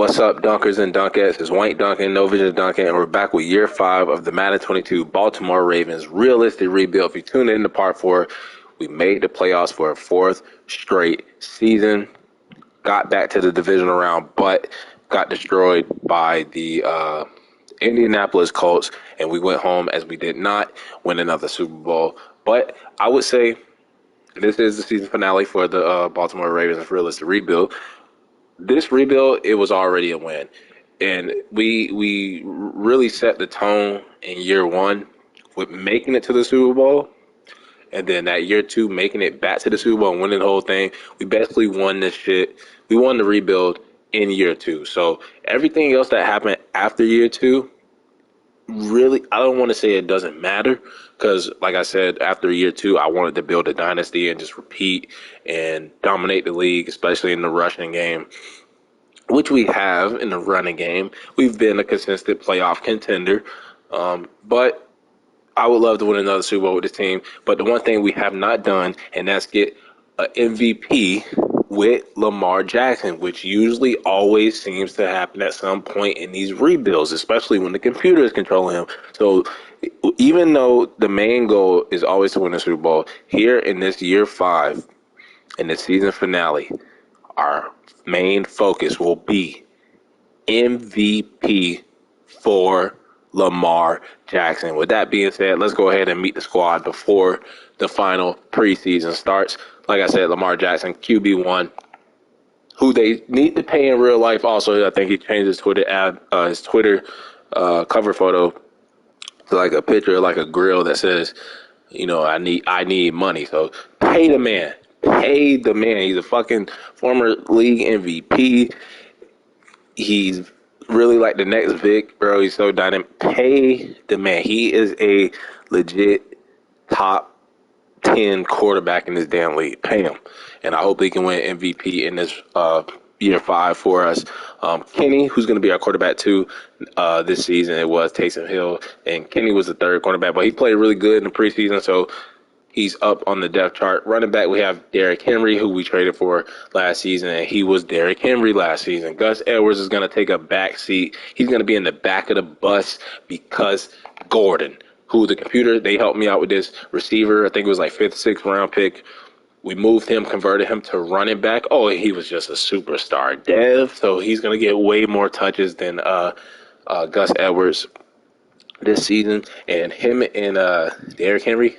What's up, dunkers and dunkettes? It's Wank Duncan, No Vision Duncan, and we're back with year 5 of the Madden 22 Baltimore Ravens realistic rebuild. If you tune in to part 4, we made the playoffs for a fourth straight season. Got back to the divisional round, but got destroyed by the Indianapolis Colts, and we went home as we did not win another Super Bowl. But I would say this is the season finale for the Baltimore Ravens realistic rebuild. This rebuild, it was already a win. And we really set the tone in year 1 with making it to the Super Bowl. And then that year 2, making it back to the Super Bowl and winning the whole thing. We basically won this shit. We won the rebuild in year 2. So everything else that happened after year 2, really, I don't want to say it doesn't matter. Because, like I said, after year 2, I wanted to build a dynasty and just repeat and dominate the league, especially in the rushing game, which we have in the running game. We've been a consistent playoff contender, but I would love to win another Super Bowl with this team. But the one thing we have not done, and that's get an MVP with Lamar Jackson, which usually always seems to happen at some point in these rebuilds, especially when the computer is controlling him. So even though the main goal is always to win a Super Bowl, here in this year 5, in the season finale, our main focus will be MVP for Lamar Jackson. With that being said, let's go ahead and meet the squad before the final preseason starts. Like I said, Lamar Jackson, QB1, who they need to pay in real life. Also, I think he changed his Twitter cover photo to like a picture of like a grill that says, I need money. So pay the man. Pay the man. He's a fucking former league MVP. He's really like the next Vic, bro. He's so dynamic. Pay the man. He is a legit top 10 quarterback in this damn league. Pay him. And I hope he can win MVP in this year 5 for us. Kenny, who's going to be our quarterback too this season, it was Taysom Hill. And Kenny was the third cornerback, but he played really good in the preseason, so he's up on the depth chart. Running back, we have Derrick Henry, who we traded for last season, and he was Derrick Henry last season. Gus Edwards is going to take a back seat. He's going to be in the back of the bus because Gordon, who the computer, they helped me out with this receiver. I think it was like 5th, 6th round pick. We moved him, converted him to running back. Oh, he was just a superstar dev, so he's going to get way more touches than Gus Edwards this season. And him and Derrick Henry,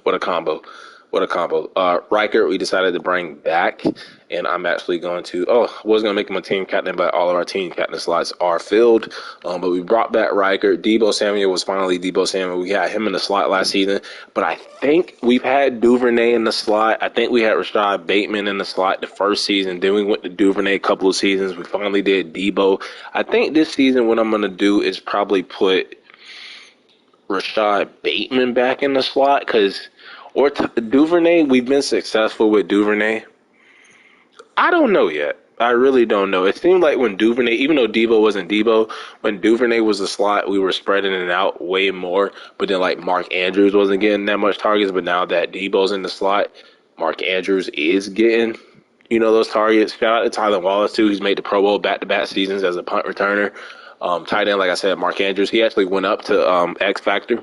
what a combo. What a combo. Riker, we decided to bring back, and I'm actually going to, I was going to make him a team captain, but all of our team captain slots are filled. But we brought back Riker. Debo Samuel was finally Debo Samuel. We had him in the slot last season, but I think we've had Duvernay in the slot. I think we had Rashad Bateman in the slot the first season. Then we went to Duvernay a couple of seasons. We finally did Debo. I think this season what I'm going to do is probably put Rashad Bateman back in the slot or Duvernay. We've been successful with Duvernay. I don't know yet. I really don't know. It seemed like when Duvernay, even though Debo wasn't Debo, when Duvernay was the slot, we were spreading it out way more. But then like Mark Andrews wasn't getting that much targets. But now that Debo's in the slot, Mark Andrews is getting, those targets. Shout out to Tyler Wallace too. He's made the Pro Bowl back-to-back seasons as a punt returner. Tight end, like I said, Mark Andrews. He actually went up to X Factor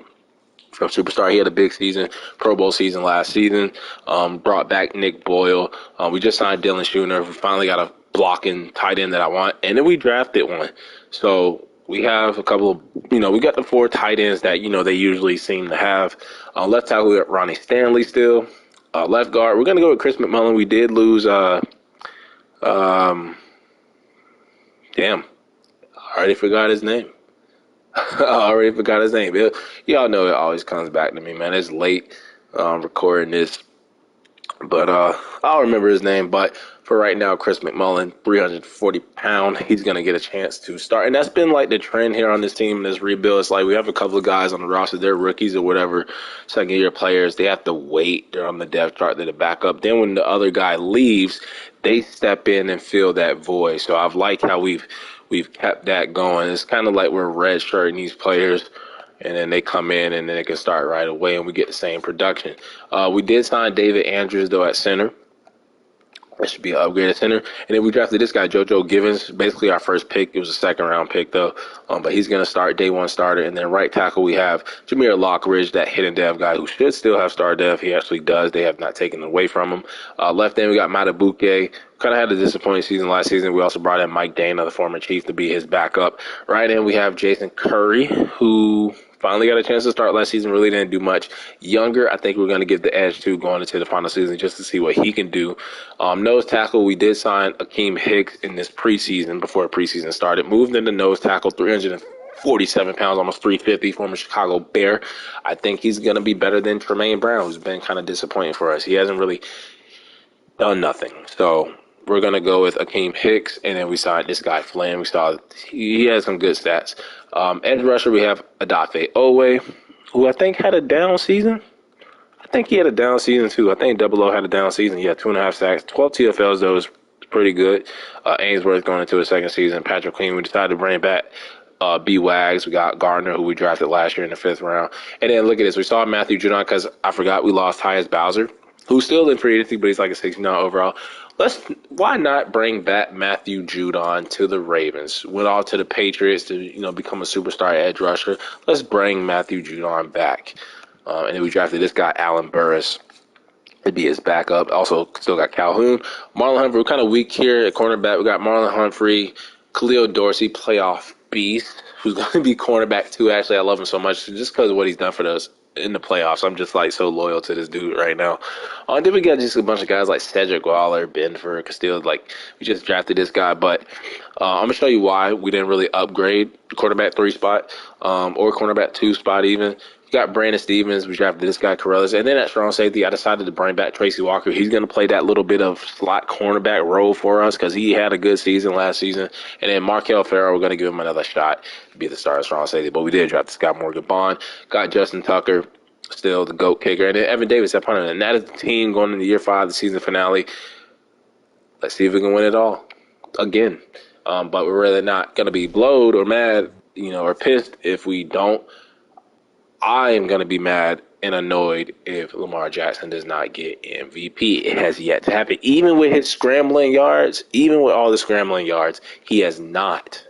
from Superstar. He had a big season, Pro Bowl season last season. Brought back Nick Boyle. We just signed Dylan Schooner. We finally got a blocking tight end that I want. And then we drafted one. So we have a couple of, we got the 4 tight ends that, they usually seem to have. Left tackle, we got Ronnie Stanley still. Left guard, we're going to go with Chris McMullen. We did lose, damn, I already forgot his name. Y'all know it always comes back to me, man. It's late recording this, but I'll remember his name. But for right now, Chris McMullen, 340 pound, he's going to get a chance to start. And that's been like the trend here on this team, this rebuild. It's like we have a couple of guys on the roster, they're rookies or whatever, second-year players. They have to wait. They're on the depth chart. They're the backup. Then when the other guy leaves, they step in and fill that void. So I've liked how we've kept that going. It's kind of like we're redshirting these players, and then they come in and then they can start right away, and we get the same production. We did sign David Andrews, though, at center. That should be an upgraded center. And then we drafted this guy, JoJo Givens, basically our first pick. It was a second round pick, though. But he's going to start day one starter. And then right tackle, we have Jameer Lockridge, that hidden dev guy who should still have star dev. He actually does. They have not taken it away from him. Left end, we got Matabuke. Kind of had a disappointing season last season. We also brought in Mike Dana, the former Chief, to be his backup. Right in, we have Jason Curry, who finally got a chance to start last season, really didn't do much. Younger, I think we're going to give the edge to going into the final season just to see what he can do. Nose tackle, we did sign Akeem Hicks in this preseason, before preseason started. Moved into nose tackle, 347 pounds, almost 350, former Chicago Bear. I think he's going to be better than Tremaine Brown, who's been kind of disappointing for us. He hasn't really done nothing. So we're going to go with Akeem Hicks, and then we signed this guy, Flynn. We saw he has some good stats. Edge rusher, we have Adafe Owe, who I think had a down season. I think he had a down season, too. I think Double O had a down season. He had 2.5 sacks. 12 TFLs, though, is pretty good. Ainsworth going into his second season. Patrick Queen, we decided to bring back B. Wags. We got Gardner, who we drafted last year in the 5th round. And then look at this. We saw Matthew Judon, because I forgot we lost Tyus Bowser, who's still in free agency, but he's like a 69 overall. Why not bring back Matthew Judon to the Ravens? Went off to the Patriots to become a superstar edge rusher. Let's bring Matthew Judon back. And then we drafted this guy, Allen Burris, to be his backup. Also, still got Calhoun. Marlon Humphrey, we're kind of weak here at cornerback. We got Marlon Humphrey, Khalil Dorsey, playoff beast, who's going to be cornerback too. Actually, I love him so much just because of what he's done for us in the playoffs. I'm just like so loyal to this dude right now. Then we got just a bunch of guys like Cedric Waller, Benford, Castillo. Like, we just drafted this guy, but I'm gonna show you why we didn't really upgrade the quarterback 3 spot, or cornerback 2 spot even. You got Brandon Stevens. We drafted this guy, Corellis. And then at strong safety, I decided to bring back Tracy Walker. He's going to play that little bit of slot cornerback role for us because he had a good season last season. And then Markel Farrell, we're going to give him another shot to be the star of strong safety. But we did draft Scott Morgan Bond. Got Justin Tucker, still the GOAT kicker. And then Evan Davis at punter. And that is the team going into year 5, the season finale. Let's see if we can win it all again. But we're really not going to be blowed or mad, or pissed if we don't. I am going to be mad and annoyed if Lamar Jackson does not get MVP. It has yet to happen. Even with his scrambling yards, even with all the scrambling yards, he has not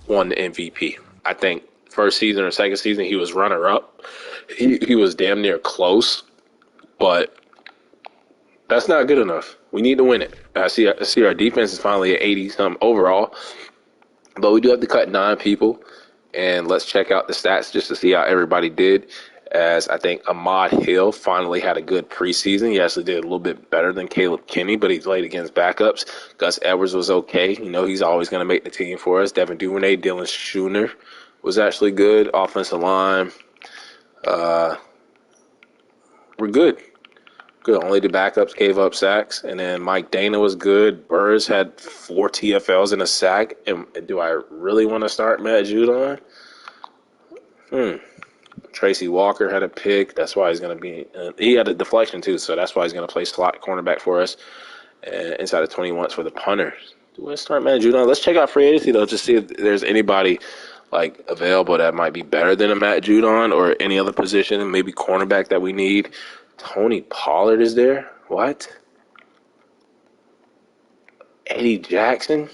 won the MVP. I think first season or second season, he was runner-up. He was damn near close, but that's not good enough. We need to win it. I see our defense is finally at 80-something overall, but we do have to cut 9 people. And let's check out the stats just to see how everybody did. As I think Ahmad Hill finally had a good preseason. He actually did a little bit better than Caleb Kinney, but he played against backups. Gus Edwards was okay. He's always going to make the team for us. Devin Duvernay, Dylan Schooner was actually good. Offensive line. We're good. Good. Only the backups gave up sacks. And then Mike Dana was good. Burrs had 4 TFLs and a sack. And do I really want to start Matt Judon? Tracy Walker had a pick. That's why he's going to be he had a deflection too, so that's why he's going to play slot cornerback for us. And inside of 20 once for the punter. Do I start Matt Judon? Let's check out free agency, though, to see if there's anybody available that might be better than a Matt Judon or any other position, maybe cornerback that we need. Tony Pollard is there? What? Eddie Jackson?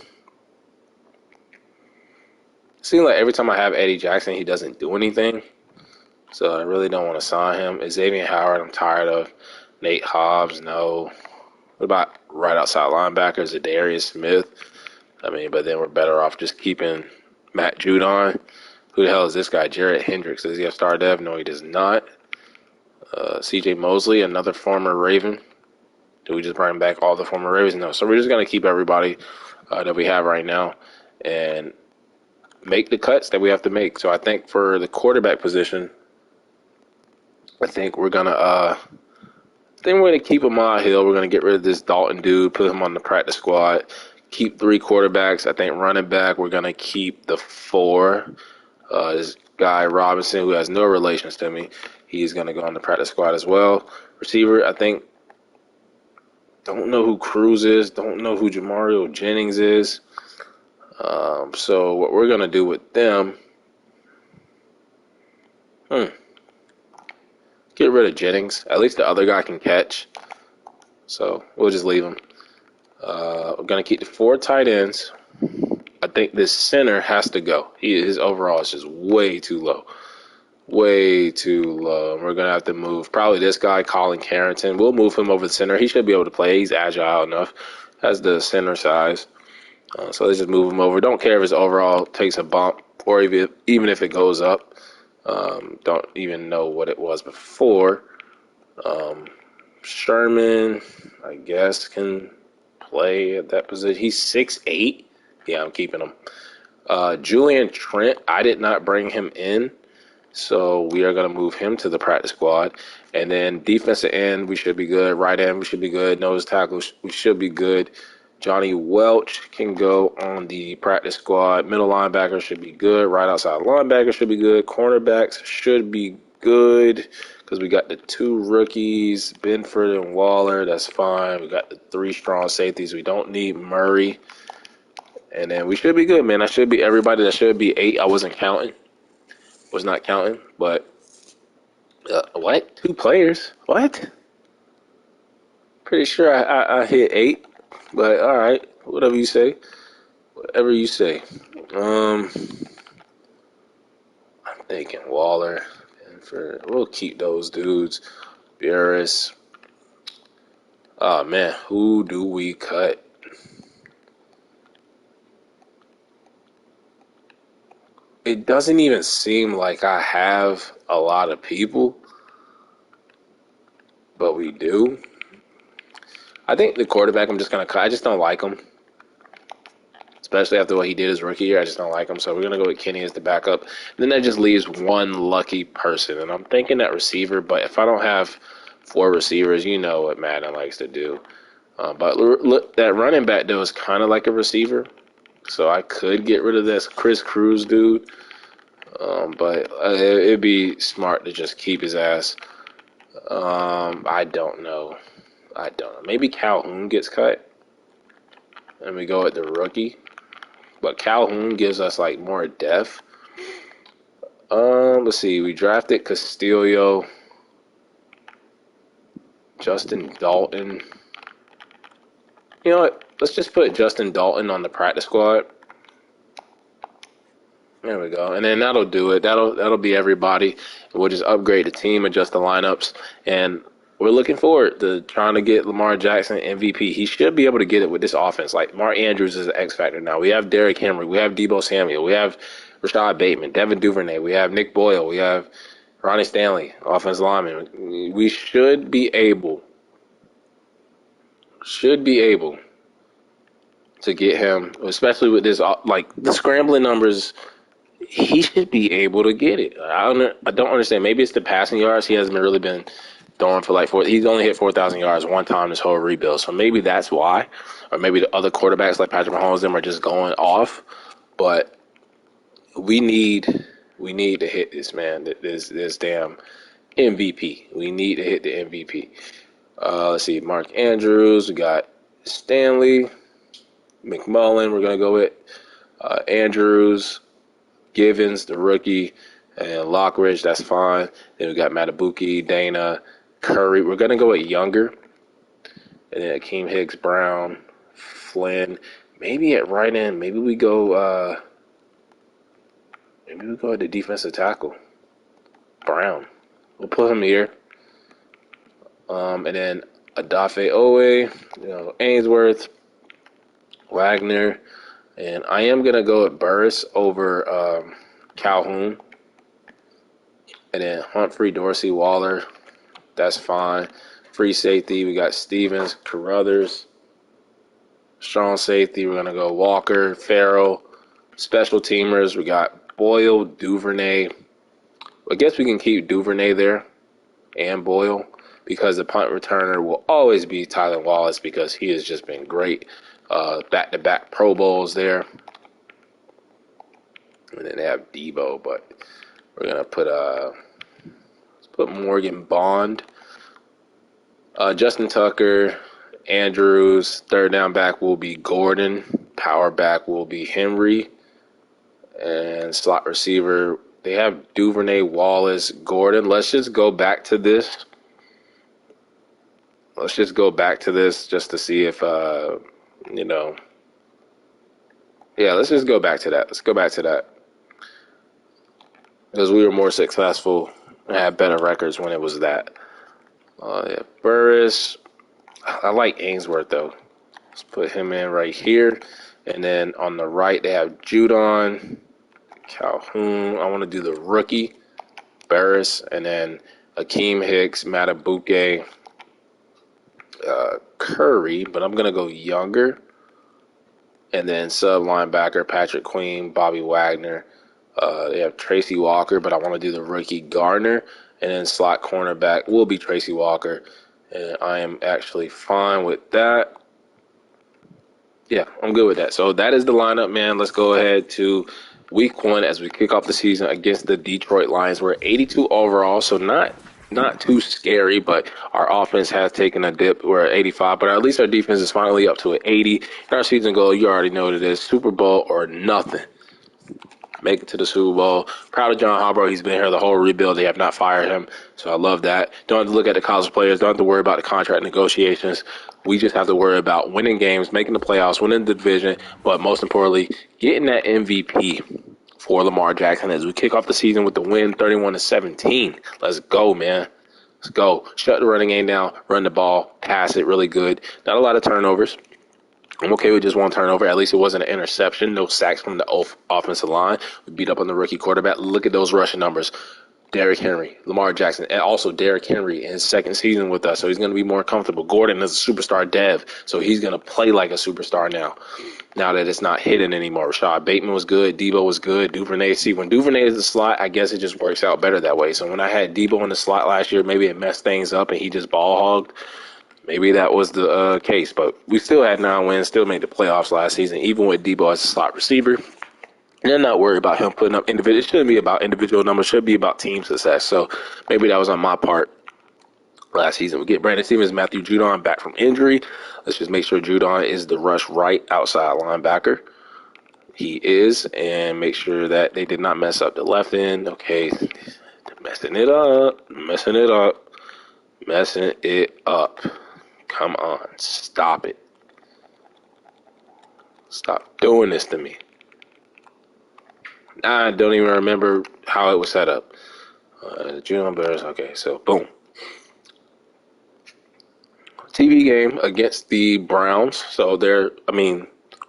Seems like every time I have Eddie Jackson, he doesn't do anything. So I really don't want to sign him. Xavier Howard, I'm tired of. Nate Hobbs, no. What about right outside linebackers, Zadarius Smith? But then we're better off just keeping Matt Judon. Who the hell is this guy? Jarrett Hendricks. Does he have star dev? No, he does not. CJ Mosley, another former Raven. Do we just bring back all the former Ravens? No. So we're just going to keep everybody that we have right now and make the cuts that we have to make. So I think for the quarterback position, I think we're going to keep Ahmad Hill. We're going to get rid of this Dalton dude, put him on the practice squad, keep 3 quarterbacks. I think running back, we're going to keep the 4. This guy Robinson, who has no relations to me, he's going to go on the practice squad as well. Receiver, I think, don't know who Cruz is, don't know who Jamario Jennings is. So what we're going to do with them, get rid of Jennings. At least the other guy can catch. So we'll just leave him. We're going to keep the 4 tight ends. I think this center has to go. His overall is just way too low. Way too low. We're going to have to move probably this guy, Colin Carrington. We'll move him over the center. He should be able to play. He's agile enough. Has the center size. So let's just move him over. Don't care if his overall takes a bump or even if it goes up. Don't even know what it was before. Sherman, I guess, can play at that position. He's 6'8". Yeah, I'm keeping him. Julian Trent, I did not bring him in, so we are going to move him to the practice squad. And then defensive end, we should be good. Right end, we should be good. Nose tackle, we should be good. Johnny Welch can go on the practice squad. Middle linebacker should be good. Right outside linebacker should be good. Cornerbacks should be good because we got the 2 rookies, Benford and Waller. That's fine. We got the 3 strong safeties. We don't need Murray. And then we should be good, man. That should be everybody. That should be 8. I wasn't counting. Was not counting. But what? 2 players? What? Pretty sure I hit 8. But all right, whatever you say. Whatever you say. I'm thinking Waller. We'll keep those dudes. Burris. Oh, man. Who do we cut? It doesn't even seem like I have a lot of people. But we do. I think the quarterback I'm just going to cut. I just don't like him. Especially after what he did his rookie year. I just don't like him. So we're going to go with Kenny as the backup. And then that just leaves one lucky person. And I'm thinking that receiver. But if I don't have 4 receivers, you know what Madden likes to do. But look, that running back, though, is kind of like a receiver. So I could get rid of this Chris Cruz dude. But it'd be smart to just keep his ass. I don't know. Maybe Calhoun gets cut. And we go at the rookie. But Calhoun gives us like more depth. Let's see. We drafted Castillo, Justin Dalton. You know what? Let's just put Justin Dalton on the practice squad. There we go. And then that'll do it. That'll be everybody. We'll just upgrade the team, adjust the lineups, and we're looking forward to trying to get Lamar Jackson MVP. He should be able to get it with this offense. Like, Mark Andrews is an X factor now. We have Derrick Henry. We have Deebo Samuel. We have Rashad Bateman, Devin Duvernay. We have Nick Boyle. We have Ronnie Stanley, offensive lineman. We should be able to get him, especially with this, like, the scrambling numbers. He should be able to get it. I don't understand. Maybe it's the passing yards. He hasn't really been throwing for like 4. He's only hit 4,000 yards one time this whole rebuild. So maybe that's why. Or maybe the other quarterbacks like Patrick Mahomes them are just going off. But we need to hit this, man. This damn MVP. We need to hit the MVP. Let's see. Mark Andrews. We got Stanley. McMullen. We're going to go with Andrews. Givens, the rookie, and Lockridge, that's fine. Then we got Matabuki, Dana, Curry. We're going to go with Younger. And then Akeem Hicks, Brown, Flynn. Maybe at right end, maybe we go at the defensive tackle. Brown. We'll put him here. And then Adafe Owe, Ainsworth, Wagner. And I am going to go with Burris over Calhoun. And then Humphrey, Dorsey, Waller. That's fine. Free safety, we got Stevens, Carruthers. Strong safety, we're going to go Walker, Farrell. Special teamers, we got Boyle, Duvernay. I guess we can keep Duvernay there and Boyle because the punt returner will always be Tyler Wallace because he has just been great. Back-to-back Pro Bowls there. And then they have Debo, but we're going to put let's put Morgan Bond. Justin Tucker, Andrews. Third down back will be Gordon. Power back will be Henry. And slot receiver, they have Duvernay, Wallace, Gordon. Let's just go back to this. let's just go back to this just to see if, you know, yeah, let's just go back to that. Let's go back to that because we were more successful and had better records when it was that. Yeah, Burris. I like Ainsworth though. Let's put him in right here. And then on the right, they have Judon, Calhoun. I want to do the rookie, Burris, and then Akeem Hicks, Matabuke, Curry. But I'm going to go younger. And then sub linebacker, Patrick Queen, Bobby Wagner. They have Tracy Walker, but I want to do the rookie, Gardner. And then slot cornerback will be Tracy Walker. And I am actually fine with that. Yeah, I'm good with that. So that is the lineup, man. Let's go ahead to week 1 as we kick off the season against the Detroit Lions. We're 82 overall, so not too scary, but our offense has taken a dip. We're at 85, but at least our defense is finally up to an 80. And our season goal, you already know what it is, Super Bowl or nothing. Make it to the Super Bowl. Proud of John Harbaugh. He's been here the whole rebuild. They have not fired him, so I love that. Don't have to look at the college players. Don't have to worry about the contract negotiations. We just have to worry about winning games, making the playoffs, winning the division, but most importantly, getting that MVP for Lamar Jackson as we kick off the season with the win, 31-17. Let's go, man. Let's go. Shut the running game down, run the ball, pass it really good. Not a lot of turnovers. I'm okay with just one turnover. At least it wasn't an interception. No sacks from the offensive line. We beat up on the rookie quarterback. Look at those rushing numbers. Derrick Henry, Lamar Jackson, and also Derrick Henry in his second season with us, so he's going to be more comfortable. Gordon is a superstar dev, so he's going to play like a superstar now that it's not hidden anymore. Rashad Bateman was good. Debo was good. Duvernay. See, when Duvernay is the slot, I guess it just works out better that way. So when I had Debo in the slot last year, maybe it messed things up and he just ball hogged. Maybe that was the case, but we still had 9 wins, still made the playoffs last season, even with Debo as a slot receiver. And I'm not worried about him putting up individual. It shouldn't be about individual numbers. It should be about team success. So maybe that was on my part last season. We get Brandon Stevens, Matthew Judon back from injury. Let's just make sure Judon is the rush right outside linebacker. He is, and make sure that they did not mess up the left end. Okay, messing it up. Come on, stop it. Stop doing this to me. I don't even remember how it was set up. June Bears, okay, so boom. TV game against the Browns. So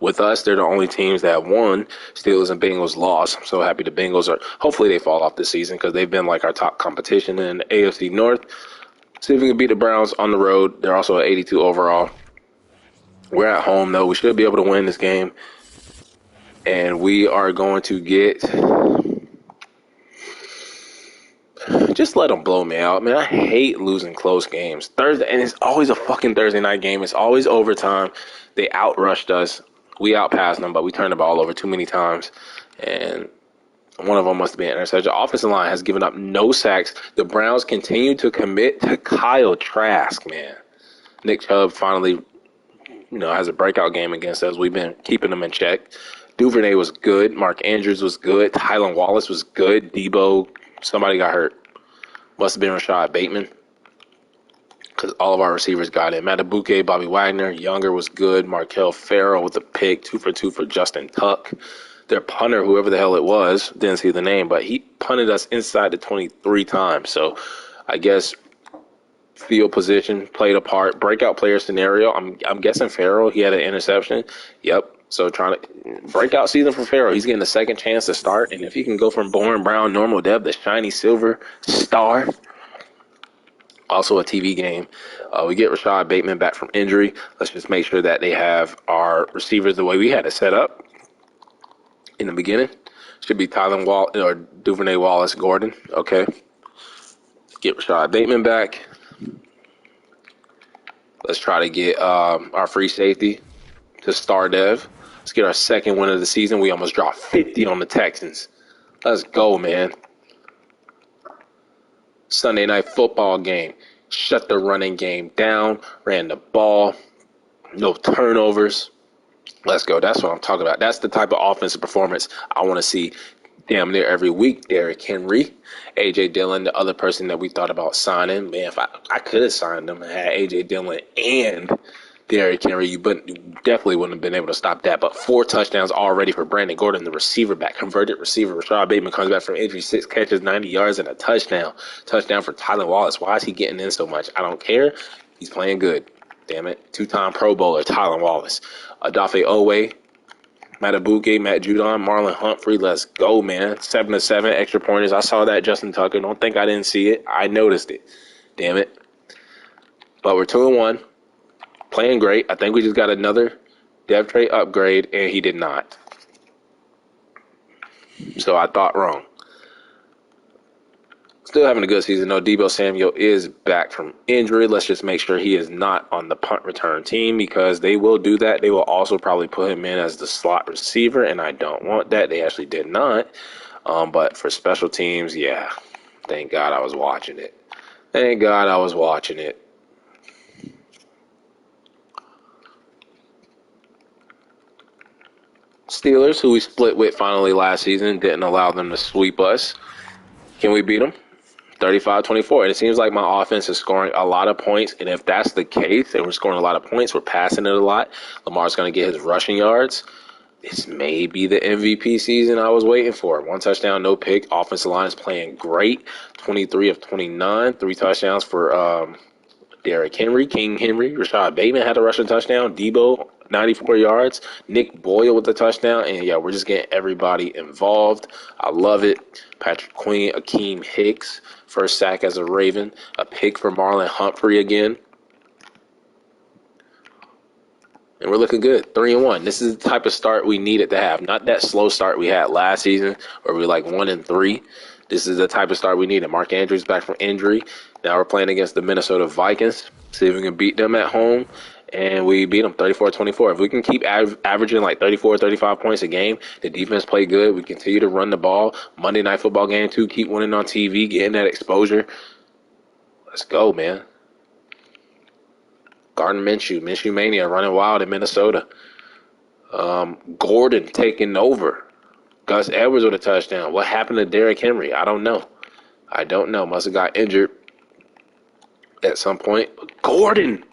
with us, they're the only teams that have won. Steelers and Bengals lost. I'm so happy the Bengals hopefully they fall off this season because they've been like our top competition in the AFC North. See if we can beat the Browns on the road. They're also at 82 overall. We're at home, though. We should be able to win this game. And we are going to get... Just let them blow me out, man. I hate losing close games. Thursday, and it's always a fucking Thursday night game. It's always overtime. They outrushed us. We outpassed them, but we turned the ball over too many times. And... one of them must be an interception. The offensive line has given up no sacks. The Browns continue to commit to Kyle Trask, man. Nick Chubb finally, has a breakout game against us. We've been keeping them in check. Duvernay was good. Mark Andrews was good. Tylan Wallace was good. Debo, somebody got hurt. Must have been Rashad Bateman because all of our receivers got in. Matabuke, Bobby Wagner, Younger was good. Markel Farrell with a pick. 2 for 2 for Justin Tuck. Their punter, whoever the hell it was, didn't see the name, but he punted us inside the 23 times. So I guess field position played a part. Breakout player scenario. I'm guessing Farrell, he had an interception. Yep. So trying to breakout season for Farrell. He's getting a second chance to start. And if he can go from boring brown, normal depth, the shiny silver star. Also a TV game. We get Rashad Bateman back from injury. Let's just make sure that they have our receivers the way we had it set up. In the beginning, should be Tylan or Duvernay, Wallace, Gordon. Okay. Get Rashad Bateman back. Let's try to get our free safety to star dev. Let's get our second win of the season. We almost dropped 50 on the Texans. Let's go, man. Sunday night football game. Shut the running game down. Ran the ball. No turnovers. Let's go. That's what I'm talking about. That's the type of offensive performance I want to see. damn near every week. Derrick Henry, A.J. Dillon, the other person that we thought about signing. Man, if I could have signed him and had A.J. Dillon and Derrick Henry, you definitely wouldn't have been able to stop that. But 4 touchdowns already for Brandon Gordon, the receiver back, converted receiver. Rashad Bateman comes back from injury, 6 catches, 90 yards, and a touchdown. Touchdown for Tylan Wallace. Why is he getting in so much? I don't care. He's playing good. Damn it. 2-time Pro Bowler, Tylan Wallace. Adafe Owe, Matabuke, Matt Judon, Marlon Humphrey. Let's go, man. 7-7 extra pointers. I saw that, Justin Tucker. Don't think I didn't see it. I noticed it. Damn it. But we're 2-1. Playing great. I think we just got another dev trait upgrade, and he did not. So I thought wrong. Still having a good season, though. Deebo Samuel is back from injury. Let's just make sure he is not on the punt return team, because they will do that. They will also probably put him in as the slot receiver, and I don't want that. They actually did not. But for special teams, yeah. Thank God I was watching it. Thank God I was watching it. Steelers, who we split with finally last season, didn't allow them to sweep us. Can we beat them? 35-24. And it seems like my offense is scoring a lot of points. And if that's the case, and we're scoring a lot of points, we're passing it a lot, Lamar's going to get his rushing yards. This may be the MVP season I was waiting for. 1 touchdown, no pick. Offensive line is playing great. 23 of 29. 3 touchdowns for Derrick Henry, King Henry. Rashad Bateman had a rushing touchdown. Debo, 94 yards. Nick Boyle with the touchdown. And, yeah, we're just getting everybody involved. I love it. Patrick Queen, Akeem Hicks, first sack as a Raven. A pick for Marlon Humphrey again. And we're looking good. 3-1. This is the type of start we needed to have. Not that slow start we had last season where we were like 1-3. This is the type of start we needed. Mark Andrews back from injury. Now we're playing against the Minnesota Vikings. See if we can beat them at home. And we beat them 34-24. If we can keep averaging like 34, 35 points a game, the defense play good. We continue to run the ball. Monday Night Football game, too. Keep winning on TV, getting that exposure. Let's go, man. Gardner Minshew Mania running wild in Minnesota. Gordon taking over. Gus Edwards with a touchdown. What happened to Derrick Henry? I don't know. Must have got injured at some point. Gordon,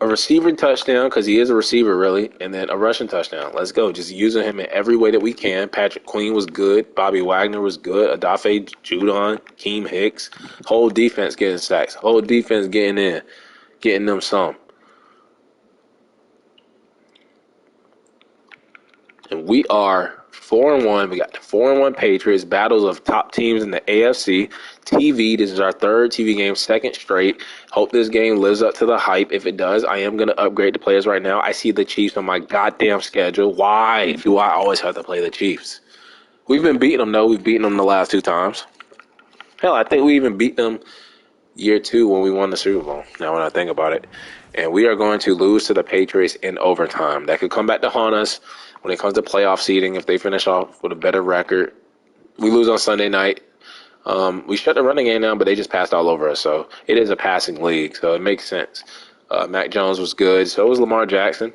a receiving touchdown, because he is a receiver, really, and then a rushing touchdown. Let's go. Just using him in every way that we can. Patrick Queen was good. Bobby Wagner was good. Adafe Judon, Keem Hicks. Whole defense getting sacks. Whole defense getting in. Getting them some. And we are 4-1. We got the 4-1 Patriots. Battles of top teams in the AFC. TV. This is our 3rd TV game, 2nd straight. Hope this game lives up to the hype. If it does, I am going to upgrade the players right now. I see the Chiefs on my goddamn schedule. Why do I always have to play the Chiefs? We've been beating them, though. We've beaten them the last 2 times. Hell, I think we even beat them year 2 when we won the Super Bowl. Now when I think about it. And we are going to lose to the Patriots in overtime. That could come back to haunt us when it comes to playoff seeding if they finish off with a better record. We lose on Sunday night. We shut the running game down, but they just passed all over us. So it is a passing league, so it makes sense. Mac Jones was good. So was Lamar Jackson.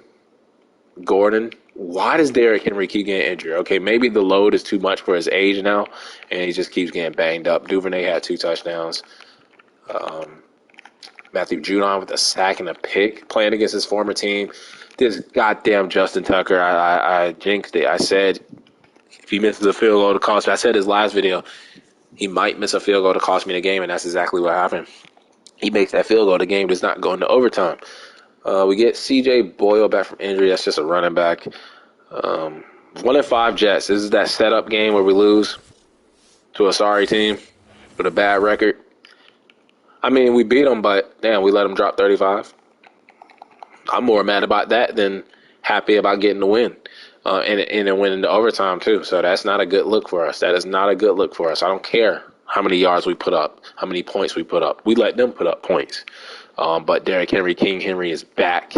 Gordon. Why does Derrick Henry keep getting injured? Okay, maybe the load is too much for his age now, and he just keeps getting banged up. Duvernay had 2 touchdowns. Matthew Judon with a sack and a pick playing against his former team. This goddamn Justin Tucker, I jinxed it. I said if he misses a field goal to cost me, I said his last video, he might miss a field goal to cost me the game, and that's exactly what happened. He makes that field goal, the game does not go into overtime. We get C.J. Boyle back from injury. That's just a running back. 1-5 Jets. This is that setup game where we lose to a sorry team with a bad record. I mean, we beat them, but, damn, we let them drop 35. I'm more mad about that than happy about getting the win. And then winning the overtime, too. So that's not a good look for us. That is not a good look for us. I don't care how many yards we put up, how many points we put up. We let them put up points. But Derrick Henry, King Henry is back.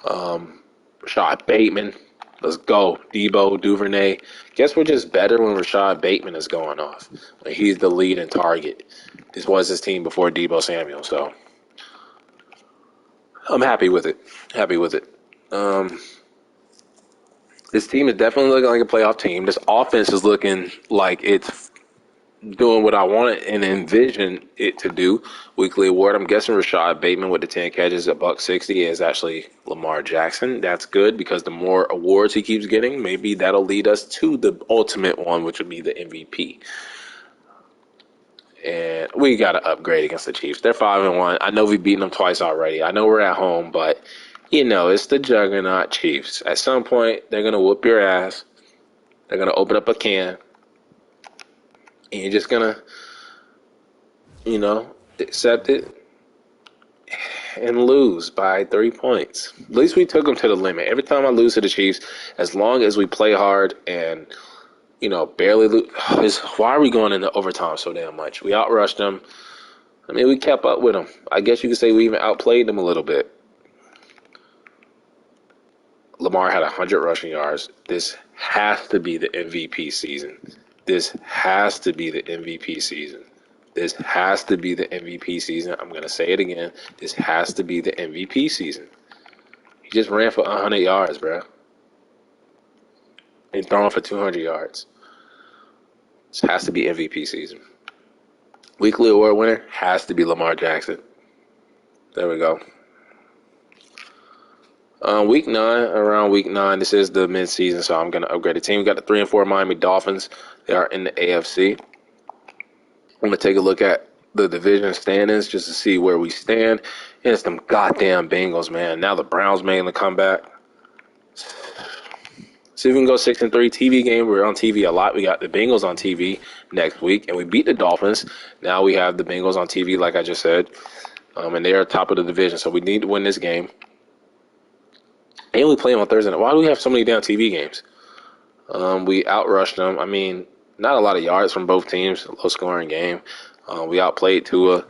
Rashad Bateman, let's go. Debo, Duvernay. Guess we're just better when Rashad Bateman is going off. When he's the lead and target. This was his team before Deebo Samuel, so I'm happy with it. This team is definitely looking like a playoff team. This offense is looking like it's doing what I wanted and envisioned it to do. Weekly award, I'm guessing Rashad Bateman with the 10 catches at $160 is actually Lamar Jackson. That's good because the more awards he keeps getting, maybe that'll lead us to the ultimate one, which would be the MVP. And we got to upgrade against the Chiefs. They're 5-1. I know we've beaten them twice already. I know we're at home, but it's the juggernaut Chiefs. At some point, they're gonna whoop your ass. They're gonna open up a can, and you're just gonna, accept it and lose by 3 points. At least we took them to the limit. Every time I lose to the Chiefs, as long as we play hard and barely lose, why are we going into overtime so damn much? We outrushed them. I mean, we kept up with them. I guess you could say we even outplayed them a little bit. Lamar had 100 rushing yards. This has to be the MVP season. This has to be the MVP season. This has to be the MVP season. I'm going to say it again. This has to be the MVP season. He just ran for 100 yards, bro. And throwing for 200 yards. This has to be MVP season. Weekly award winner has to be Lamar Jackson. There we go. Around week 9, this is the midseason, so I'm going to upgrade the team. We got the 3-4 Miami Dolphins. They are in the AFC. I'm going to take a look at the division standings just to see where we stand. And it's them goddamn Bengals, man. Now the Browns making the comeback. See if we can go 6-3 TV game. We're on TV a lot. We got the Bengals on TV next week, and we beat the Dolphins. Now we have the Bengals on TV, like I just said, and they are top of the division. So we need to win this game. And we play them on Thursday night. Why do we have so many damn TV games? We outrushed them. I mean, not a lot of yards from both teams. Low-scoring game. We outplayed Tua.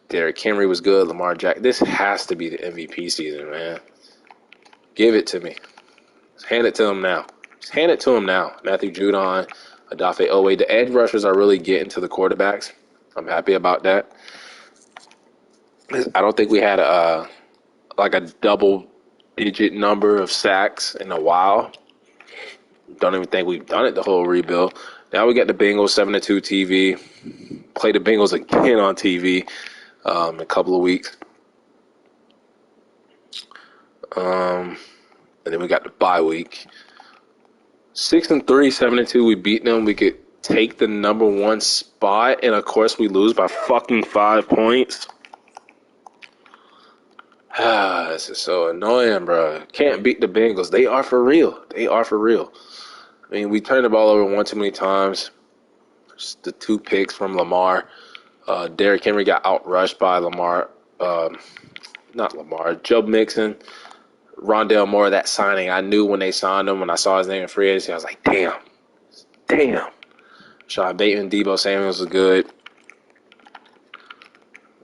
Derrick Henry was good. Lamar Jackson. This has to be the MVP season, man. Give it to me. Just hand it to him now. Just hand it to him now. Matthew Judon, Odafe Owe. The edge rushers are really getting to the quarterbacks. I'm happy about that. I don't think we had a double-digit number of sacks in a while. Don't even think we've done it the whole rebuild. Now we got the Bengals 7-2 TV. Play the Bengals again on TV in a couple of weeks. And then we got the bye week. 6-3, 7-2. We beat them. We could take the number 1 spot, and of course we lose by fucking 5 points. This is so annoying, bro. Can't beat the Bengals. They are for real. They are for real. I mean, we turned the ball over one too many times. Just the 2 picks from Lamar. Derrick Henry got outrushed by Joe Mixon. Rondale Moore, that signing, I knew when they signed him, when I saw his name in free agency, I was like, damn. Sean Bateman, Debo Samuels was good.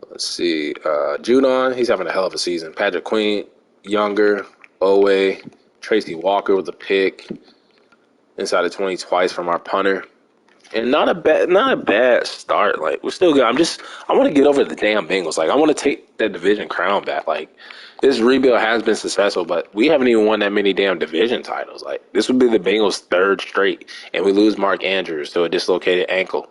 Let's see. Judon, he's having a hell of a season. Patrick Queen, Younger, Owe, Tracy Walker with a pick. Inside the 20 twice from our punter. And not a bad start. Like, we're still good. I want to get over the damn Bengals. Like, I want to take that division crown back. Like, this rebuild has been successful, but we haven't even won that many damn division titles. Like, this would be the Bengals' 3rd straight, and we lose Mark Andrews to a dislocated ankle.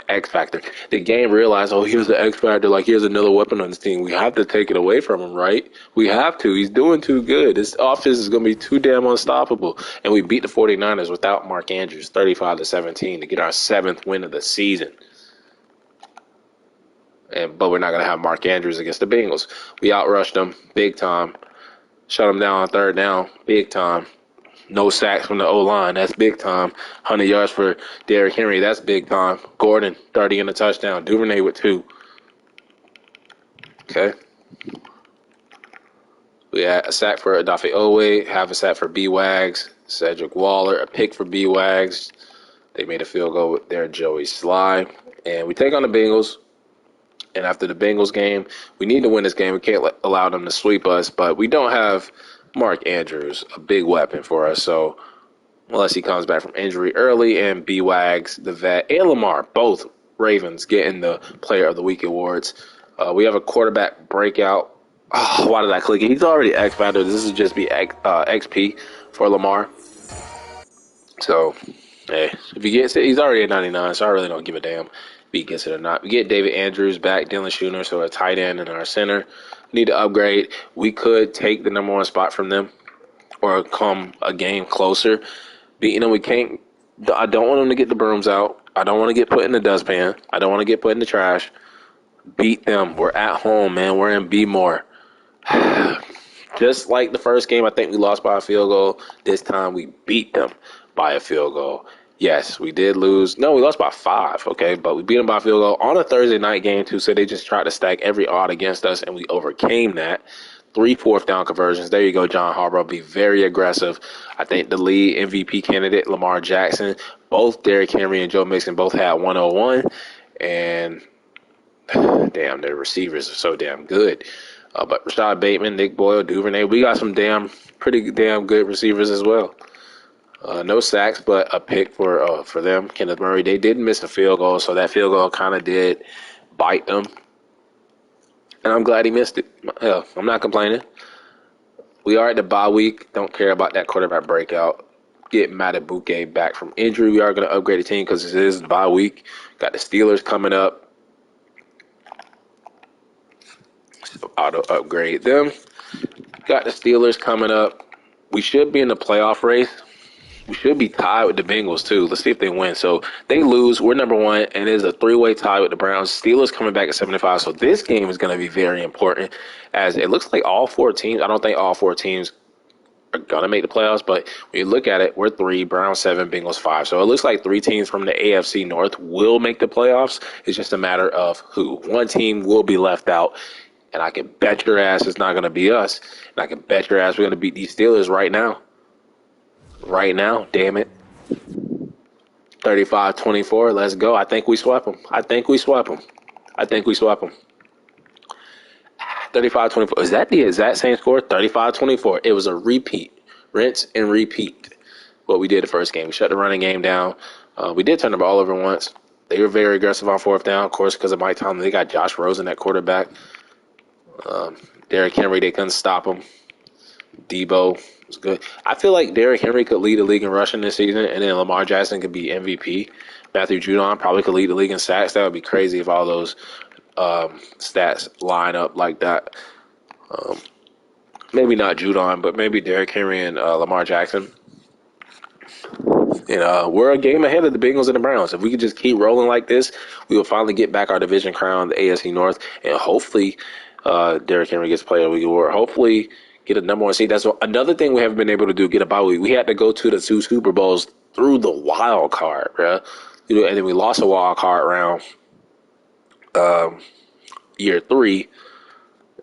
X factor. The game realized, here's the X factor. Like, here's another weapon on this team. We have to take it away from him, right? We have to. He's doing too good. This offense is going to be too damn unstoppable. And we beat the 49ers without Mark Andrews, 35-17, to get our 7th win of the season. But we're not going to have Mark Andrews against the Bengals. We outrushed them big time. Shut them down on 3rd down big time. No sacks from the O-line. That's big time. 100 yards for Derrick Henry. That's big time. Gordon, 30 and a touchdown. Duvernay with 2. Okay. We had a sack for Odafe Owe, half a sack for B-Wags, Cedric Waller, a pick for B-Wags. They made a field goal with their Joey Sly. And we take on the Bengals. And after the Bengals game, we need to win this game. We can't allow them to sweep us. But we don't have Mark Andrews, a big weapon for us. So unless he comes back from injury early, and B-Wags, the vet, and Lamar, both Ravens, getting the Player of the Week awards. We have a quarterback breakout. Oh, why did I click it? He's already X Factor. This is just be XP. for Lamar. So, hey, if he gets it, he's already at 99, so I really don't give a damn if he gets it or not. We get David Andrews back, Dylan Schooner, so a tight end and our center. We need to upgrade. We could take the number one spot from them or come a game closer. Beating them, we can't. I don't want them to get the brooms out. I don't want to get put in the dustpan. I don't want to get put in the trash. Beat them. We're at home, man. We're in B-more. Just like the first game, I think we lost by a field goal. This time we beat them by a field goal. Yes, we did lose. No, we lost by 5, okay? But we beat them by a field goal on a Thursday night game, too, so they just tried to stack every odd against us, and we overcame that. 3 fourth-down conversions. There you go, John Harbaugh. Be very aggressive. I think the lead MVP candidate, Lamar Jackson, both Derrick Henry and Joe Mixon both had 101, and damn, their receivers are so damn good. But Rashad Bateman, Nick Boyle, Duvernay, we got some pretty damn good receivers as well. No sacks, but a pick for them. Kenneth Murray, they did miss a field goal, so that field goal kind of did bite them. And I'm glad he missed it. Hell, I'm not complaining. We are at the bye week. Don't care about that quarterback breakout. Get Madden back from injury. We are going to upgrade the team because this is the bye week. Got the Steelers coming up. Auto upgrade them. Got the Steelers coming up. We should be in the playoff race. We should be tied with the Bengals, too. Let's see if they win. So they lose. We're number one, and it is a 3-way tie with the Browns. Steelers coming back at 75. So this game is going to be very important, as it looks like all 4 teams. I don't think all 4 teams are going to make the playoffs, but when you look at it, we're 3, Browns 7, Bengals 5. So it looks like 3 teams from the AFC North will make the playoffs. It's just a matter of who. One team will be left out. And I can bet your ass it's not going to be us. And I can bet your ass we're going to beat these Steelers right now. Right now, damn it. 35-24, let's go. I think we swept them. 35-24. Is that the exact same score? 35-24. It was a repeat. Rinse and repeat what we did the first game. We shut the running game down. We did turn the ball over once. They were very aggressive on 4th down, of course, because of Mike Tomlin. They got Josh Rosen at quarterback. Derrick Henry, they couldn't stop him. Debo was good. I feel like Derrick Henry could lead the league in rushing this season, and then Lamar Jackson could be MVP. Matthew Judon probably could lead the league in sacks. That would be crazy if all those stats line up like that. Maybe not Judon, but maybe Derrick Henry and Lamar Jackson. And we're a game ahead of the Bengals and the Browns. If we could just keep rolling like this, we will finally get back our division crown, the AFC North, and hopefully Derrick Henry gets player of the week award. Hopefully get a number 1 seed. That's another thing we haven't been able to do, get a bye week. We had to go to the 2 Super Bowls through the wild card, bro. And then we lost a wild card round year 3.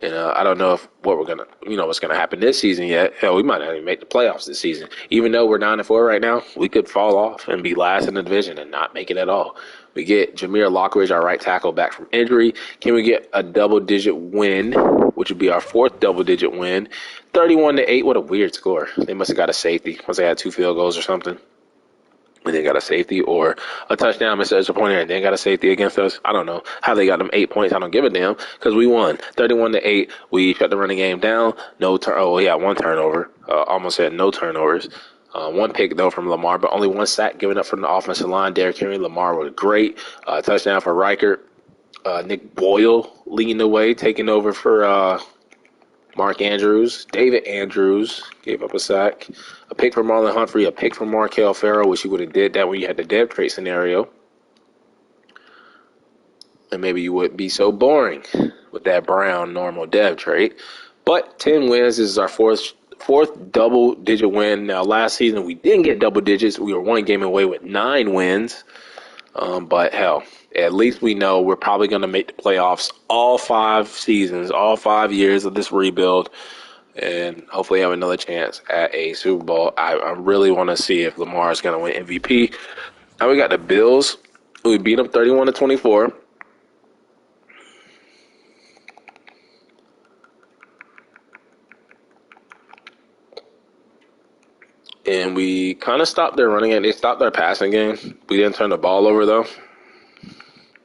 And I don't know what's gonna happen this season yet. Hell, we might not even make the playoffs this season. Even though we're 9-4 right now, we could fall off and be last in the division and not make it at all. We get Jameer Lockridge, our right tackle, back from injury. Can we get a double-digit win, which would be our 4th double-digit win? 31-8. What a weird score. They must have got a safety once they had 2 field goals or something. And they got a safety or a touchdown, Mr. Extra Pointer, and then got a safety against us. I don't know how they got them 8 points. I don't give a damn because we won 31-8. We shut the running game down. No turn. Oh, yeah, 1 turnover. Almost had no turnovers. 1 pick, though, from Lamar, but only 1 sack given up from the offensive line. Derrick Henry, Lamar was great. Touchdown for Reichert. Nick Boyle leading the way, taking over for Mark Andrews. David Andrews gave up a sack. A pick for Marlon Humphrey. A pick for Markel Farrell, which you would have did that when you had the dev trait scenario. And maybe you wouldn't be so boring with that Brown normal dev trait. But 10 wins. This is our fourth double-digit win. Now, last season we didn't get double digits. We were 1 game away with 9 wins. But, hell, at least we know we're probably going to make the playoffs all 5 seasons, all 5 years of this rebuild, and hopefully have another chance at a Super Bowl. I really want to see if Lamar is going to win MVP. Now we got the Bills. We beat them 31-24. And we kind of stopped their running game. They stopped their passing game. We didn't turn the ball over, though.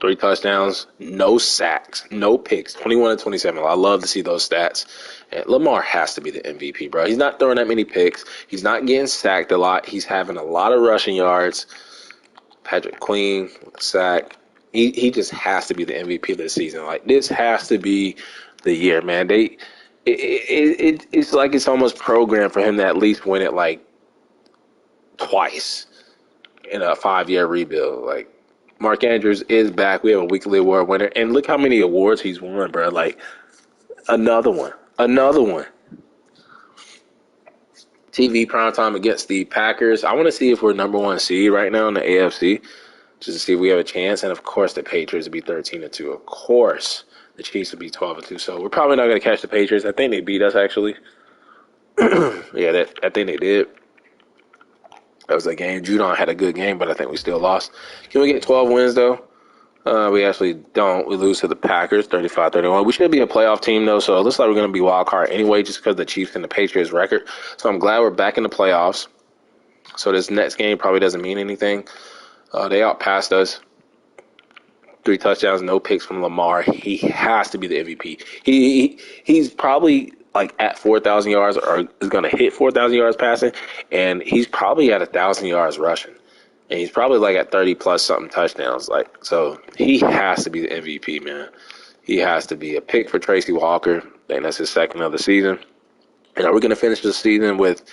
3 touchdowns, no sacks, no picks, 21 to 27. I love to see those stats. And Lamar has to be the MVP, bro. He's not throwing that many picks. He's not getting sacked a lot. He's having a lot of rushing yards. Patrick Queen, sack. He just has to be the MVP this season. Like, this has to be the year, man. It's like it's almost programmed for him to at least win it like twice in a 5-year rebuild. Like, Mark Andrews is back. We have a weekly award winner, and look how many awards he's won, bro. Like, another one. TV primetime against the Packers. I want to see if we're number 1 seed right now in the AFC, just to see if we have a chance. And of course, the Patriots would be 13-2. Of course, the Chiefs would be 12-2. So we're probably not going to catch the Patriots. I think they beat us, actually. Yeah, I think they did. That was a game. Judon had a good game, but I think we still lost. Can we get 12 wins, though? We actually don't. We lose to the Packers, 35-31. We should be a playoff team, though, so it looks like we're going to be wild card anyway, just because of the Chiefs and the Patriots record. So I'm glad we're back in the playoffs. So this next game probably doesn't mean anything. They outpassed us. 3 touchdowns, no picks from Lamar. He has to be the MVP. He's probably like at 4,000 yards, or is going to hit 4,000 yards passing, and he's probably at 1,000 yards rushing. And he's probably like at 30 plus something touchdowns. Like, so he has to be the MVP, man. He has to be. A pick for Tracy Walker. I think that's his second of the season. And we're going to finish the season with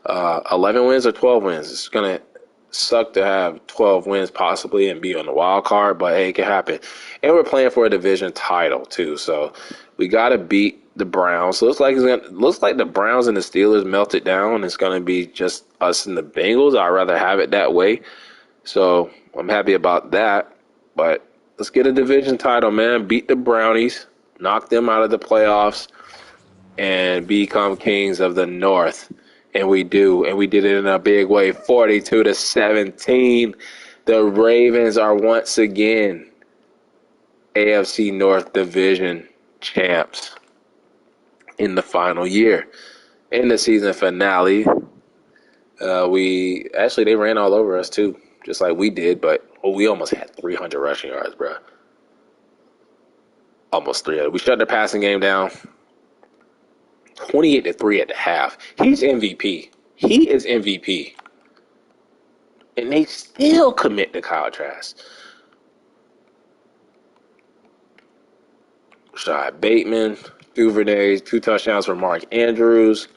11 wins or 12 wins. It's going to suck to have 12 wins possibly and be on the wild card, but hey, it can happen. And we're playing for a division title too. So we got to beat the Browns. Looks like the Browns and the Steelers melted down. It's going to be just us and the Bengals. I'd rather have it that way. So I'm happy about that. But let's get a division title, man. Beat the Brownies, knock them out of the playoffs, and become kings of the North. And we do. And we did it in a big way, 42-17. The Ravens are once again AFC North Division champs in the final year. In the season finale, they ran all over us too, just like we did, but we almost had 300 rushing yards, bro. Almost 300. We shut the passing game down. 28-3 at the half. He's MVP. He is MVP. And they still commit to Kyle Trask. Rashad Bateman, Duvernay, 2 touchdowns for Mark Andrews.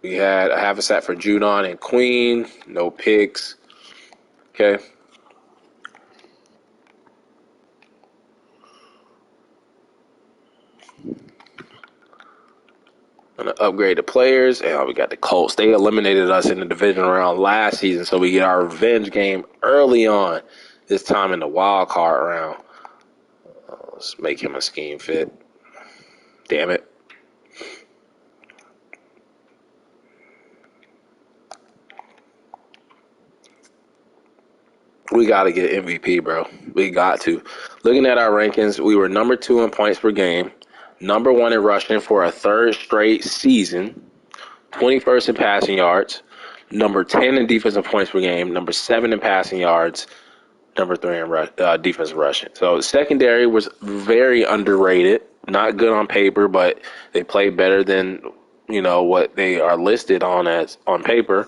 We had a half a sack for Judon and Queen. No picks. Okay. Going to upgrade the players. And we got the Colts. They eliminated us in the division round last season, so we get our revenge game early on, this time in the wild card round. Let's make him a scheme fit. Damn it. We got to get MVP, bro. We got to. Looking at our rankings, we were number 2 in points per game, number 1 in rushing for a 3rd straight season, 21st in passing yards, number 10 in defensive points per game, number 7 in passing yards, number 3 in defensive rushing. So secondary was very underrated. Not good on paper, but they played better than, what they are listed on as on paper.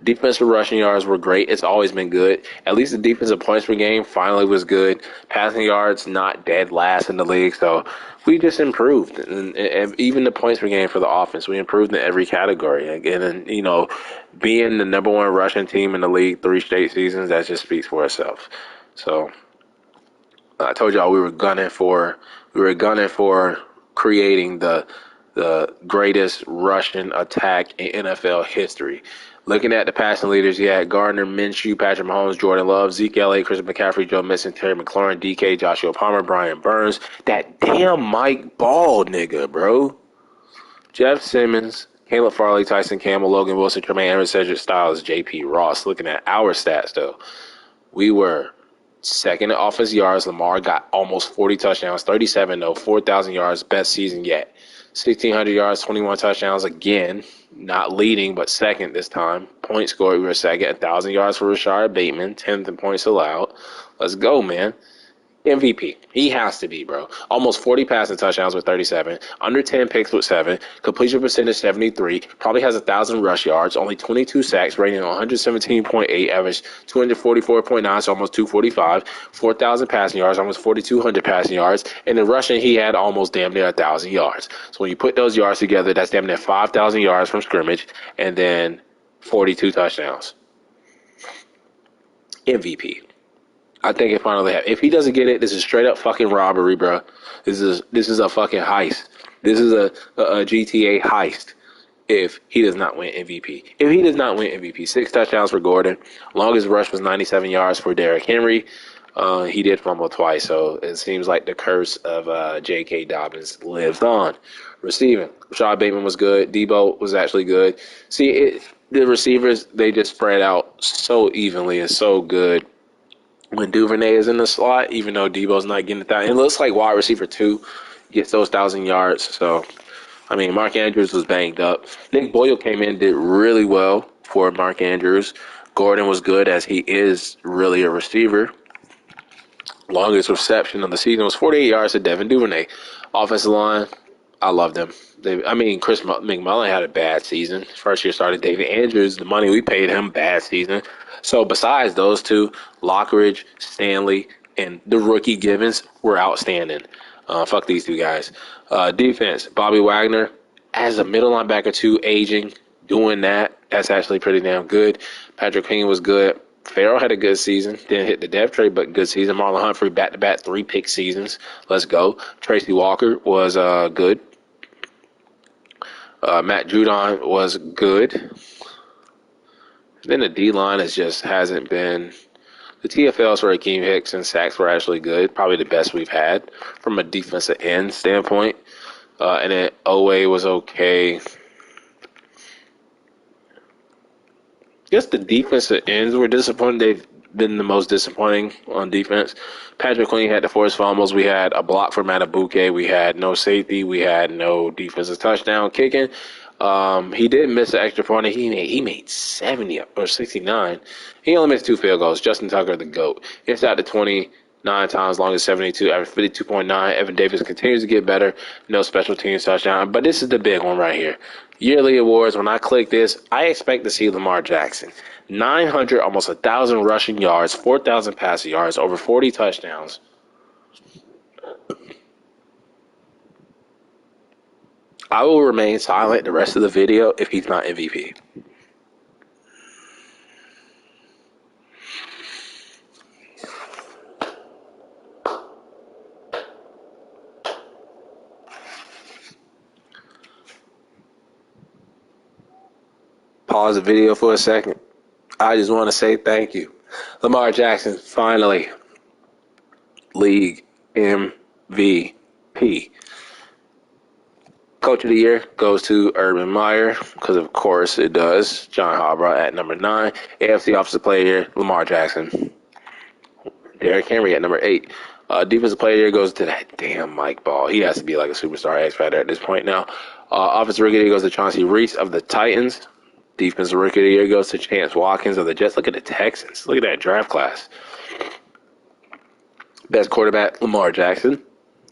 Defensive rushing yards were great. It's always been good. At least the defensive points per game finally was good. Passing yards, not dead last in the league. So we just improved. And even the points per game for the offense, we improved in every category. Again, and, being the number 1 rushing team in the league 3 straight seasons, that just speaks for itself. So I told y'all we were gunning for creating the greatest rushing attack in NFL history. Looking at the passing leaders, you had Gardner Minshew, Patrick Mahomes, Jordan Love, Zeke Elliott, Christian McCaffrey, Joe Mixon, Terry McLaurin, DK, Joshua Palmer, Brian Burns. That damn Mike Ball nigga, bro. Jeff Simmons, Caleb Farley, Tyson Campbell, Logan Wilson, Tremaine Evans, Cedric Styles, J.P. Ross. Looking at our stats, though, we were second in offensive yards. Lamar got almost 40 touchdowns, 37, though, 4,000 yards, best season yet. 1,600 yards, 21 touchdowns again. Not leading, but second this time. Points scored, we were second. 1,000 yards for Rashard Bateman, 10th in points allowed. Let's go, man. MVP. He has to be, bro. Almost 40 passing touchdowns with 37, under 10 picks with 7, completion percentage 73, probably has 1,000 rush yards, only 22 sacks, rating on 117.8, average 244.9, so almost 245, 4,000 passing yards, almost 4,200 passing yards, and in rushing he had almost damn near 1,000 yards. So when you put those yards together, that's damn near 5,000 yards from scrimmage, and then 42 touchdowns. MVP. I think it finally happened. If he doesn't get it, this is straight up fucking robbery, bro. This is a fucking heist. This is a GTA heist. If he does not win MVP, if he does not win MVP, 6 touchdowns for Gordon. Longest rush was 97 yards for Derrick Henry. He did fumble twice, so it seems like the curse of J.K. Dobbins lives on. Receiving, Rashad Bateman was good. Debo was actually good. The receivers, they just spread out so evenly and so good. When Duvernay is in the slot, even though Debo's not getting that, it looks like wide receiver 2 gets those 1,000 yards. So, I mean, Mark Andrews was banged up. Nick Boyle came in, did really well for Mark Andrews. Gordon was good, as he is really a receiver. Longest reception of the season was 48 yards to Devin Duvernay. Offensive line, I love them. Chris McMullen had a bad season. First year started David Andrews. The money we paid him, bad season. So besides those two, Lockridge, Stanley, and the rookie Givens were outstanding. Fuck these two guys. Defense, Bobby Wagner, as a middle linebacker too, aging, doing that. That's actually pretty damn good. Patrick King was good. Farrell had a good season. Didn't hit the depth trade, but good season. Marlon Humphrey, back-to-back 3-pick seasons. Let's go. Tracy Walker was good. Matt Judon was good. Then the D-line hasn't been. The TFLs for Akeem Hicks and sacks were actually good. Probably the best we've had from a defensive end standpoint. And then Owe was okay. Guess the defensive ends were disappointing. They've been the most disappointing on defense. Patrick Queen had the forced fumbles. We had a block for Matabuke. We had no safety. We had no defensive touchdown kicking. He did miss an extra point. He made 70 or 69. He only missed 2 field goals. Justin Tucker, the GOAT. It's out to 29 times, longest 72, average 52.9. Evan Davis continues to get better. No special teams touchdown. But this is the big one right here. Yearly awards. When I click this, I expect to see Lamar Jackson. 900, almost 1,000 rushing yards, 4,000 passing yards, over 40 touchdowns. I will remain silent the rest of the video if he's not MVP. Pause the video for a second. I just want to say thank you. Lamar Jackson, finally, league MVP. Coach of the Year goes to Urban Meyer, because of course it does. John Harbaugh at number 9. AFC Offensive Player of the Year, Lamar Jackson. Derrick Henry at number 8. Defensive Player of the Year goes to that damn Mike Ball. He has to be like a superstar X-Factor at this point now. Offensive Rookie of the Year goes to Chauncey Reese of the Titans. Defensive Rookie of the Year goes to Chance Watkins of the Jets. Look at the Texans. Look at that draft class. Best quarterback, Lamar Jackson.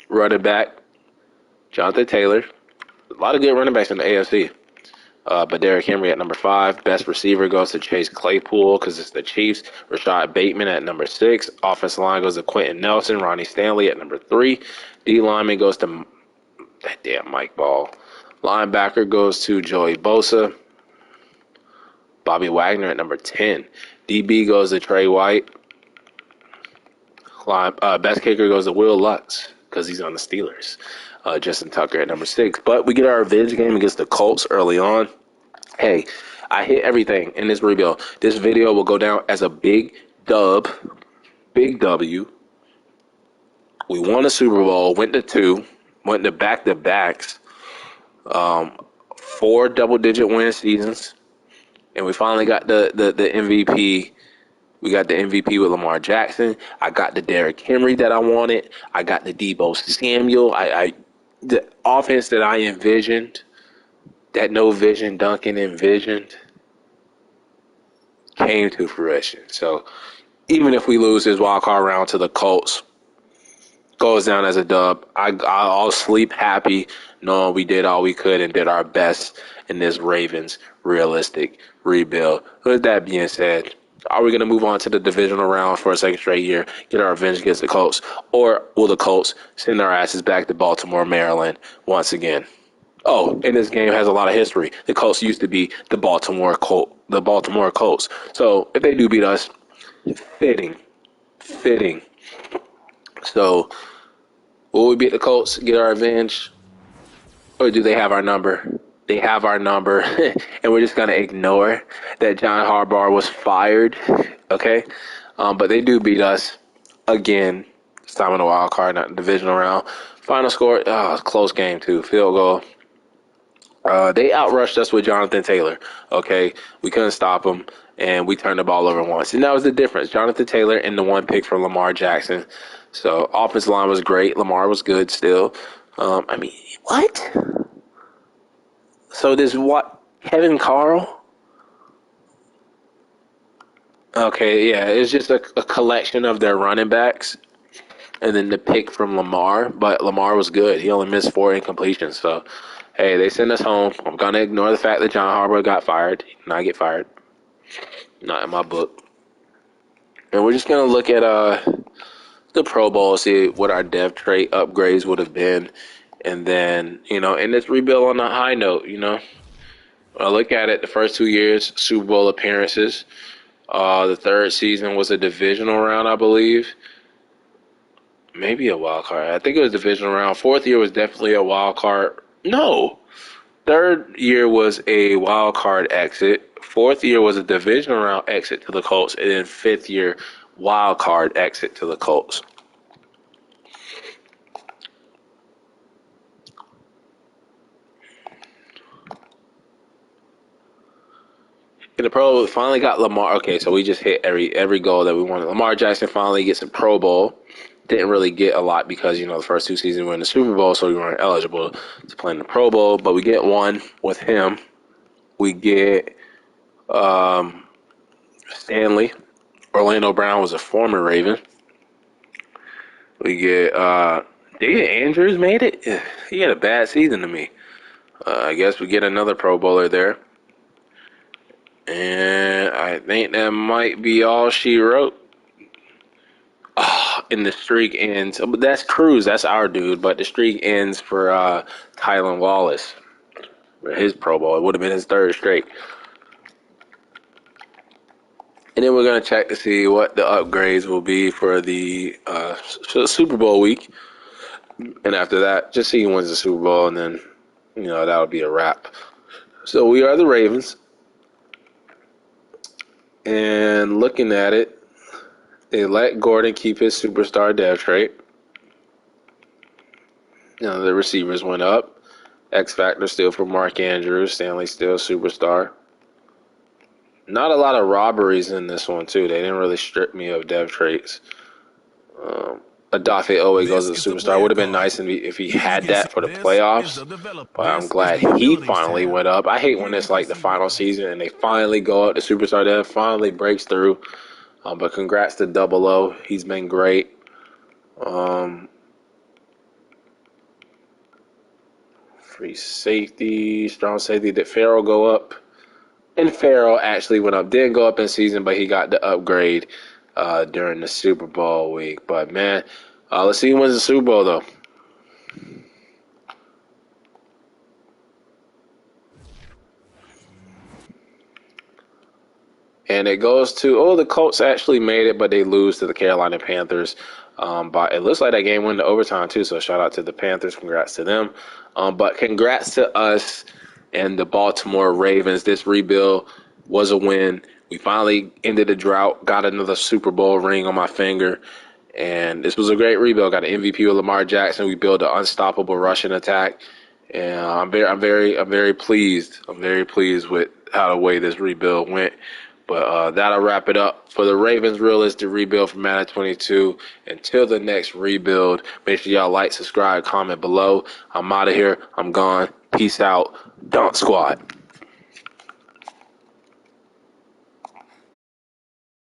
Running back, Jonathan Taylor. A lot of good running backs in the AFC. But Derrick Henry at number 5. Best receiver goes to Chase Claypool because it's the Chiefs. Rashad Bateman at number 6. Offensive line goes to Quentin Nelson. Ronnie Stanley at number 3. D lineman goes to that damn Mike Ball. Linebacker goes to Joey Bosa. Bobby Wagner at number 10. DB goes to Trey White. Best kicker goes to Will Lutz because he's on the Steelers. Justin Tucker at number 6. But we get our revenge game against the Colts early on. Hey, I hit everything in this rebuild. This video will go down as a big dub. Big W. We won a Super Bowl, went to 2, went to back-to-backs, 4 double-digit win seasons, and we finally got the MVP. We got the MVP with Lamar Jackson. I got the Derrick Henry that I wanted. I got the Debo Samuel. The offense that I envisioned, that No Vision Duncan envisioned, came to fruition. So even if we lose this wild card round to the Colts, goes down as a dub. I'll sleep happy knowing we did all we could and did our best in this Ravens realistic rebuild. With that being said, are we going to move on to the divisional round for a second straight year, get our revenge against the Colts, or will the Colts send our asses back to Baltimore, Maryland once again? Oh, and this game has a lot of history. The Colts used to be the Baltimore Colts. So if they do beat us, fitting, fitting. So will we beat the Colts, get our revenge, or do they have our number? They have our number, and we're just gonna ignore that John Harbaugh was fired. Okay, but they do beat us again. This time in the wild card, not the divisional round. Final score, close game too. Field goal. They outrushed us with Jonathan Taylor. Okay, we couldn't stop them, and we turned the ball over once, and that was the difference. Jonathan Taylor and the one pick from Lamar Jackson. So offensive line was great. Lamar was good still. I mean, what? So this what? Kevin Carl? Okay, yeah, it's just a collection of their running backs, and then the pick from Lamar. But Lamar was good. He only missed 4 incompletions. So, hey, they send us home. I'm gonna ignore the fact that John Harbaugh got fired. He did not get fired. Not in my book. And we're just gonna look at the Pro Bowl, see what our dev trait upgrades would have been, and then end this rebuild on a high note. When I look at it, the first 2 years Super Bowl appearances. The third season was a divisional round, I believe. Maybe a wild card. I think it was divisional round. Fourth year was definitely a wild card. No. Third year was a wild card exit. Fourth year was a divisional round exit to the Colts. And then fifth year, wild card exit to the Colts. And the Pro finally got Lamar. Okay, so we just hit every goal that we wanted. Lamar Jackson finally gets a Pro Bowl. Didn't really get a lot because, the first 2 seasons we were in the Super Bowl, so we weren't eligible to play in the Pro Bowl. But we get one with him. We get Stanley. Orlando Brown was a former Raven. We get David Andrews made it. He had a bad season to me. I guess we get another Pro Bowler there. And I think that might be all she wrote. And the streak ends. That's Cruz. That's our dude. But the streak ends for Tylan Wallace. His Pro Bowl. It would have been his third straight. And then we're going to check to see what the upgrades will be for the Super Bowl week. And after that, just see who wins the Super Bowl. And then, that'll be a wrap. So we are the Ravens. And looking at it, they let Gordon keep his superstar dev trait. The receivers went up. X Factor still for Mark Andrews. Stanley still superstar. Not a lot of robberies in this one, too. They didn't really strip me of dev traits. Adafe Owe goes to the superstar. Would have been nice if he had that for the playoffs. But I'm glad he finally went up. I hate when it's like the final season and they finally go up. The superstar dev finally breaks through. But congrats to Double O. He's been great. Free safety, strong safety. Did Farrell go up? And Farrell actually went up. Didn't go up in season, but he got the upgrade during the Super Bowl week. But, man, let's see who wins the Super Bowl, though. And it goes to, the Colts actually made it, but they lose to the Carolina Panthers. But it looks like that game went to overtime, too. So shout out to the Panthers. Congrats to them. But congrats to us and the Baltimore Ravens. This rebuild was a win. We finally ended the drought, got another Super Bowl ring on my finger. And this was a great rebuild. Got an MVP with Lamar Jackson. We built an unstoppable rushing attack. And I'm very pleased. I'm very pleased with how the way this rebuild went. But that'll wrap it up for the Ravens Realistic Rebuild from Madden 22. Until the next rebuild, make sure y'all like, subscribe, comment below. I'm out of here. I'm gone. Peace out. Don't squat.